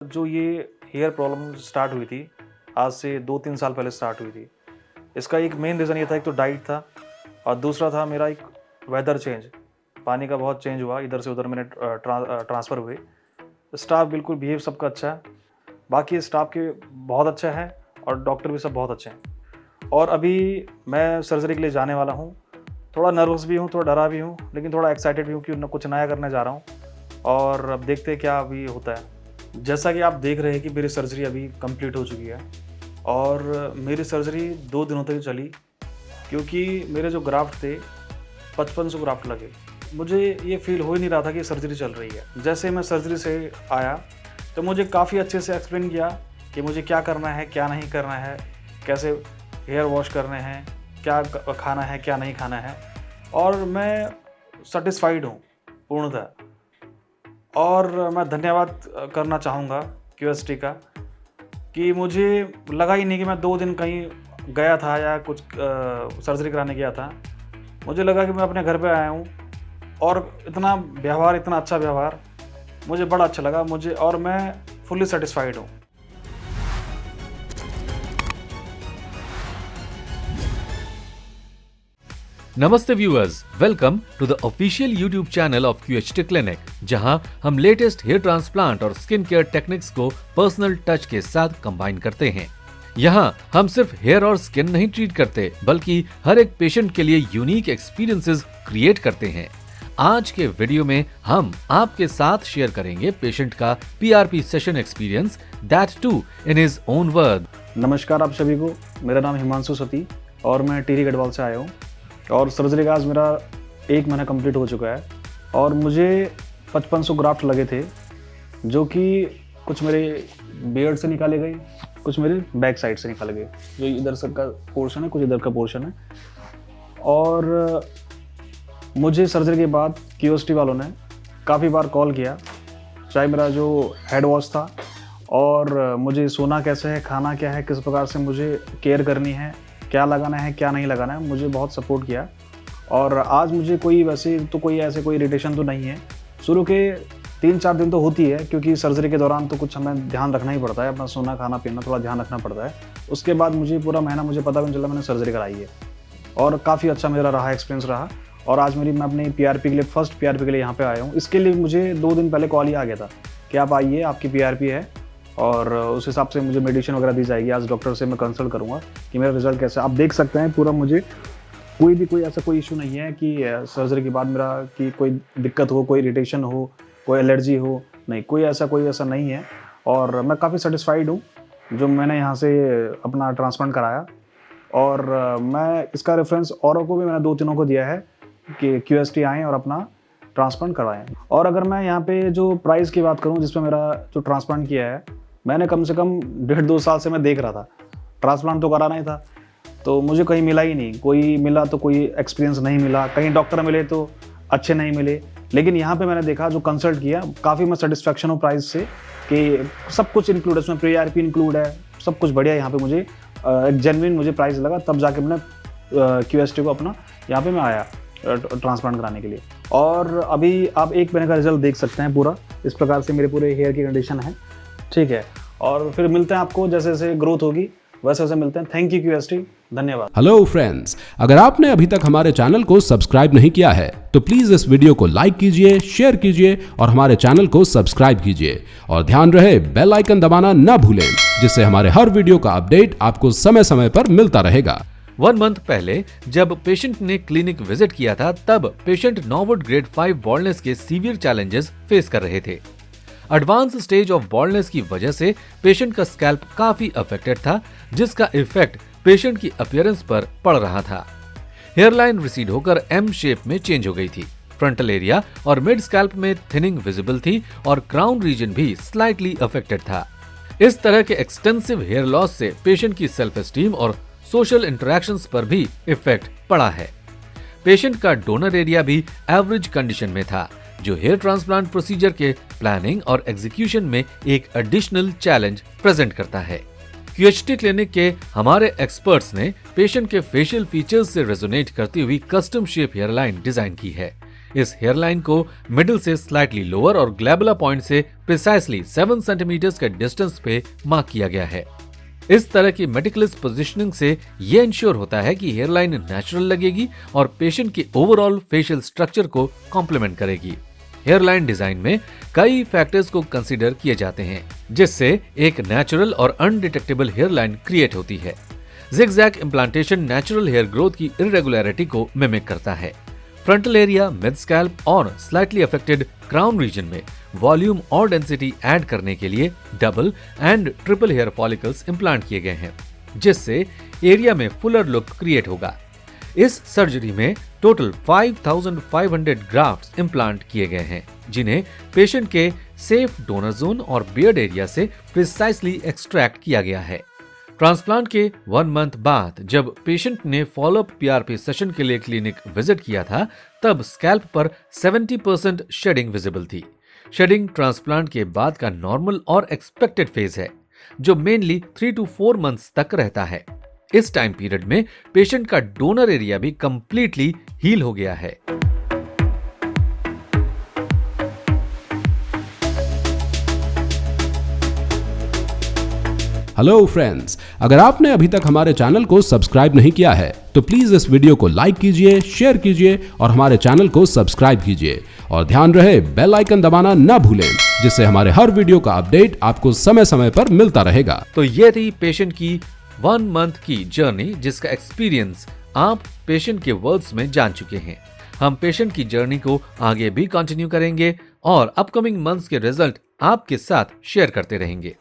जो ये hair problem start हुई थी, आज से 2-3 साल पहले स्टार्ट हुई थी। इसका एक मेन रीज़न ये था, एक तो डाइट था और दूसरा था मेरा एक वेदर चेंज। पानी का बहुत चेंज हुआ, इधर से उधर मैंने ट्रांसफ़र हुए। स्टाफ बिल्कुल बिहेव सबका अच्छा है, बाकी स्टाफ के बहुत अच्छा है और डॉक्टर भी सब बहुत अच्छे हैं। और अभी मैं सर्जरी के लिए जाने वाला हूँ। थोड़ा नर्वस भी हूँ, थोड़ा डरा भी हूँ, लेकिन थोड़ा एक्साइटेड भी हूँ कि कुछ नया करने जा रहा हूँ और अब देखते हैं क्या अभी होता है। जैसा कि आप देख रहे हैं कि मेरी सर्जरी अभी कंप्लीट हो चुकी है और मेरी सर्जरी 2 दिनों तक चली, क्योंकि मेरे जो ग्राफ्ट थे 5500 ग्राफ्ट लगे। मुझे ये फील हो ही नहीं रहा था कि सर्जरी चल रही है। जैसे मैं सर्जरी से आया तो मुझे काफ़ी अच्छे से एक्सप्लेन किया कि मुझे क्या करना है, क्या नहीं करना है, कैसे हेयर वॉश करने हैं, क्या खाना है, क्या नहीं खाना है, और मैं सैटिस्फाइड हूँ पूर्णतः। और मैं धन्यवाद करना चाहूँगा क्यूएसटी का कि मुझे लगा ही नहीं कि मैं 2 दिन कहीं गया था या कुछ सर्जरी कराने गया था। मुझे लगा कि मैं अपने घर पे आया हूँ और इतना व्यवहार, इतना अच्छा व्यवहार मुझे बड़ा अच्छा लगा मुझे, और मैं फुल्ली सैटिस्फाइड हूँ। नमस्ते viewers, welcome to the official YouTube channel of QHT clinic, जहां हम लेटेस्ट हेयर ट्रांसप्लांट और स्किन केयर टेक्निक्स को पर्सनल टच के साथ कंबाइन करते हैं। यहां हम सिर्फ हेयर और स्किन नहीं ट्रीट करते, बल्कि हर एक पेशेंट के लिए यूनिक एक्सपीरियंसेस क्रिएट करते हैं। आज के वीडियो में हम आपके साथ शेयर करेंगे पेशेंट का PRP session experience, that too in his own word. नमस्कार आप सभी को, मेरा नाम हिमांशु सती और मैं टिहरी गढ़वाल से आया हूँ और सर्जरी का आज मेरा 1 महीना कंप्लीट हो चुका है और मुझे 5500 ग्राफ्ट लगे थे, जो कि कुछ मेरे बियर्ड से निकाले गए, कुछ मेरे बैक साइड से निकाले गए। जो इधर से का पोर्शन है, कुछ इधर का पोर्शन है। और मुझे सर्जरी के बाद क्यूएसटी वालों ने काफ़ी बार कॉल किया, चाहे मेरा जो हेड वॉश था और मुझे सोना कैसे है, खाना क्या है, किस प्रकार से मुझे केयर करनी है, क्या लगाना है, क्या नहीं लगाना है, मुझे बहुत सपोर्ट किया। और आज मुझे कोई वैसे तो कोई ऐसे कोई इरिटेशन तो नहीं है। शुरू के 3-4 दिन तो होती है, क्योंकि सर्जरी के दौरान तो कुछ हमें ध्यान रखना ही पड़ता है, अपना सोना खाना पीना थोड़ा ध्यान रखना पड़ता है। उसके बाद मुझे पूरा महीना मुझे पता भी नहीं चला मैंने सर्जरी कराई है और काफ़ी अच्छा मेरा रहा, एक्सपीरियंस रहा। और आज मैं अपनी पीआरपी के लिए, फर्स्ट पीआरपी के लिए यहाँ पे आया हूँ। इसके लिए मुझे 2 दिन पहले कॉल ही आ गया था कि आप आइए, आपकी पीआरपी है और उस हिसाब से मुझे मेडिसिन वगैरह दी जाएगी। आज डॉक्टर से मैं कंसल्ट करूँगा कि मेरा रिजल्ट कैसा है। आप देख सकते हैं पूरा, मुझे कोई ऐसा कोई इशू नहीं है कि सर्जरी के बाद मेरा कि कोई दिक्कत हो, कोई इरिटेशन हो, कोई एलर्जी हो, नहीं, कोई ऐसा नहीं है। और मैं काफ़ी सेटिस्फाइड हूँ जो मैंने यहाँ से अपना ट्रांसप्लांट कराया। और मैं इसका रेफरेंस औरों को भी मैंने 2-3 को दिया है कि क्यूएसटी आएँ और अपना ट्रांसप्लांट करवाएं। और अगर मैं यहाँ पे जो प्राइस की बात करूँ, जिसमें मेरा जो ट्रांसप्लांट किया है, मैंने कम से कम 1.5-2 साल से मैं देख रहा था। ट्रांसप्लांट तो कराना ही था, तो मुझे कहीं मिला ही नहीं। कोई मिला तो कोई एक्सपीरियंस नहीं मिला, कहीं डॉक्टर मिले तो अच्छे नहीं मिले। लेकिन यहाँ पे मैंने देखा, जो कंसल्ट किया, काफ़ी मैं सेटिस्फैक्शन हूँ प्राइस से कि सब कुछ इंक्लूड है, उसमें पीआरपी इंक्लूड है, सब कुछ बढ़िया। यहाँ पे मुझे एक जेन्युइन मुझे प्राइस लगा, तब जाके मैंने क्यूएसटी को अपना यहाँ पे मैं आया ट्रांसप्लांट कराने के लिए। और अभी आप 1 महीने का रिजल्ट देख सकते हैं पूरा। इस प्रकार से मेरे पूरे हेयर की कंडीशन है, ठीक है। और फिर मिलते हैं आपको, जैसे जैसे ग्रोथ होगी वैसे वैसे मिलते हैं। थैंक यू क्यूएसटी, धन्यवाद। हेलो फ्रेंड्स, अगर आपने अभी तक हमारे चैनल को सब्सक्राइब नहीं किया है तो प्लीज इस वीडियो को लाइक कीजिए, शेयर कीजिए और हमारे चैनल को सब्सक्राइब कीजिए। और ध्यान रहे, बेल आइकन दबाना ना भूलें, जिससे हमारे हर वीडियो का अपडेट आपको समय समय पर मिलता रहेगा। 1 मंथ पहले जब पेशेंट ने क्लिनिक विजिट किया था, तब पेशेंट नॉर्वुड ग्रेड 5 बॉल्डनेस के सीवियर चैलेंजेस फेस कर रहे थे। एडवांस स्टेज ऑफ बॉल्डनेस की वजह से पेशेंट का स्कैल्प काफी अफेक्टेड था, जिसका इफेक्ट पेशेंट की अपीयरेंस पर पड़ रहा था। हेयरलाइन रिसीड होकर एम शेप में चेंज हो गई थी। फ्रंटल एरिया और मिड स्कैल्प में थिनिंग विजिबल थी और क्राउन रीजन भी स्लाइटली अफेक्टेड था। इस तरह के एक्सटेंसिव हेयर लॉस से पेशेंट की सेल्फ एस्टीम और सोशल इंटरैक्शंस पर भी इफेक्ट पड़ा है। पेशेंट का डोनर एरिया भी एवरेज कंडीशन में था, जो हेयर ट्रांसप्लांट प्रोसीजर के प्लानिंग और एग्जीक्यूशन में एक एडिशनल चैलेंज प्रेजेंट करता है। क्यूएचटी क्लिनिक के हमारे एक्सपर्ट्स ने पेशेंट के फेशियल फीचर्स से रेजोनेट करती हुई कस्टम शेप हेयरलाइन डिजाइन की है। इस हेयरलाइन को मिडिल से स्लाइटली लोअर और ग्लैबुला पॉइंट से प्रिसाइसली 7 सेंटीमीटर्स के डिस्टेंस पे मार्क किया गया है। इस तरह की मेटिकुलस पोजीशनिंग से ये इंश्योर होता है कि हेयरलाइन नेचुरल लगेगी और पेशेंट के ओवरऑल फेशियल स्ट्रक्चर को कॉम्प्लीमेंट करेगी। हेयरलाइन डिजाइन में कई फैक्टर्स को कंसीडर किए जाते हैं, जिससे एक नेचुरल और अनडिटेक्टेबल हेयरलाइन क्रिएट होती है। Zigzag implantation natural hair growth की इरेगुलरिटी को मिमिक करता है। फ्रंटल एरिया, मिड स्कैल्प और स्लाइटली अफेक्टेड क्राउन रीजन में वॉल्यूम और डेंसिटी ऐड करने के लिए double and triple hair follicles implant किए गए हैं, जिससे एरिया में फुलर लुक क्रिएट होगा। इस सर्जरी में टोटल 5500 ग्राफ्ट्स इम्प्लांट किए गए हैं, जिन्हें पेशेंट के सेफ डोनर जोन और बियर्ड एरिया से प्रिसाइसली एक्सट्रैक्ट किया गया है। ट्रांसप्लांट के 1 मंथ बाद जब पेशेंट ने फॉलोअप पीआरपी सेशन के लिए क्लिनिक विजिट किया था, तब स्कैल्प पर 70% शेडिंग विजिबल थी। शेडिंग ट्रांसप्लांट के बाद का नॉर्मल और एक्सपेक्टेड फेज है, जो मेनली 3 to 4 मंथ्स तक रहता है। इस टाइम पीरियड में पेशेंट का डोनर एरिया भी कंप्लीटली हील हो गया है। हेलो फ्रेंड्स, अगर आपने अभी तक हमारे चैनल को सब्सक्राइब नहीं किया है तो प्लीज इस वीडियो को लाइक कीजिए, शेयर कीजिए और हमारे चैनल को सब्सक्राइब कीजिए। और ध्यान रहे बेल आइकन दबाना ना भूलें, जिससे हमारे हर वीडियो का अपडेट आपको समय समय पर मिलता रहेगा। तो ये थी पेशेंट की 1 मंथ की जर्नी, जिसका एक्सपीरियंस आप पेशेंट के वर्ड्स में जान चुके हैं। हम पेशेंट की जर्नी को आगे भी कंटिन्यू करेंगे और अपकमिंग मंथ्स के रिजल्ट आपके साथ शेयर करते रहेंगे।